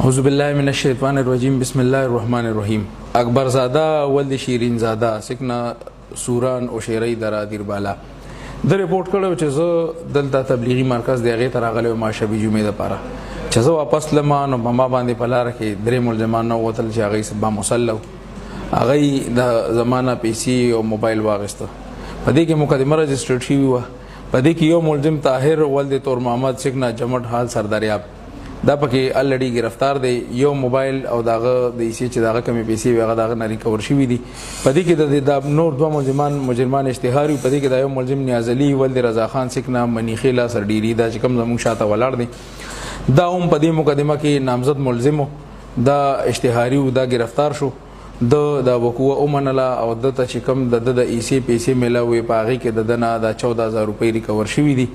اعوذ بالله من الشیطان الرجیم بسم الله الرحمن الرحیم. اکبر زاده ولد شیرین زاده سکنا سوران او شیری درا دیر بالا د ریپورت کړو چې زه دلته تبلیغي مرکز دی هغې ته راغلی ما شبي جمعې دپاره چې زه واپس لمه نو په ما باندې په لاره کې درې ملزمان نه ووتل چې هغوی با مسلح هغوی د زمانه پیسې او موبایل واخیسته. په دې کې مقدمه رجسټرډ شوي وه. په دې کې یو ملزم طاهر ولد طور محمد سکنا جمټ حال سرداریاب دا پکې الریډي گرفتار دی. یو موبایل او داغه د ایسي چې داغه کمی پیسې وي هغه داغه نه ریکور شوي دي. په دې کې د نور دوه مجرمان اشتهاري په دې کې دا یو ملزم نیاز علي ولد رضا خان سکنا منیخیلا سرډيري دا چې کوم زموږ شاته ولاړ دی دا هم په دې مقدمه کې نامزد ملزم دا اشتهاري او دا گرفتار شو. د وقوع اومنله او دته چې کوم د ایسي پیسې میلاوي په هغې کې د دنه د 14000 روپۍ ریکور شوي دي.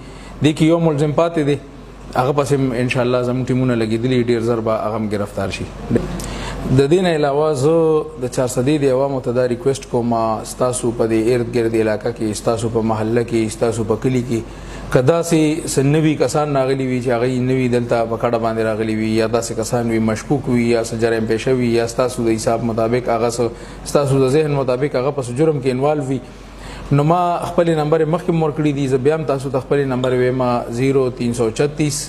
دې کې یو ملزم پاتې دی هغه پسې ان شاء الله زموږ ټیمونه لګېدلي ډېر زر به هغه هم گرفتار شي. د دې نه علاوه زه د 400 د عوامو ته دا ریکویسټ کوم ستاسو په دې ارد ګرد علاقه کې ستاسو په محله کې ستاسو په کلي کې که داسې نوي کسان راغلي وي چې هغوی نوي دلته په کډه باندې راغلي وي یا داسې کسان وي مشکوک وي یا څه جرایم پیشه وي یا ستاسو د حساب مطابق هغه ستاسو د ذهن مطابق هغه پس جرم کې انوالو وي نو ما خپل نمبر مخکې مور کړی دی. زه بیا هم تاسو ته خپل نمبر ویم 0336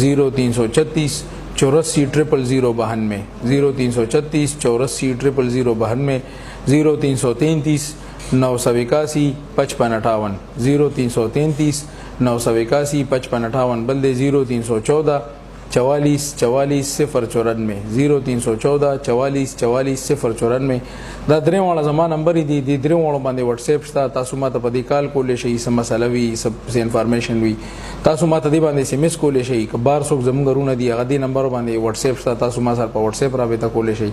83 84 03092 0336 84 03092 0333 981 5558 0333 981 5558 بل دی 0314 44 44 094 0314 44 44 094 دا درې واړه زما نمبر دي. د درې واړو باندې واتس اپ شته. تاسو ماته په دې کال کولی شئ څه مسله وي څه انفارمیشن وي تاسو ماته دې باندې SMS کولی شئ. که بار څوک زموږ غرونه دي هغه دې نمبر باندې واتس اپ شته تاسو ما سره په واتس اپ رابطه کولی شئ.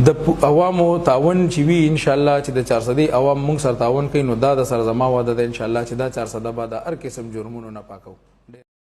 د عوامو تعاون چې وي ان شاء الله چې د 400 عوام موږ سره تعاون کوي نو دا د سره زما وعده ده ان شاء الله چې دا 400 به د هر قسم جرمونو نه پاکو.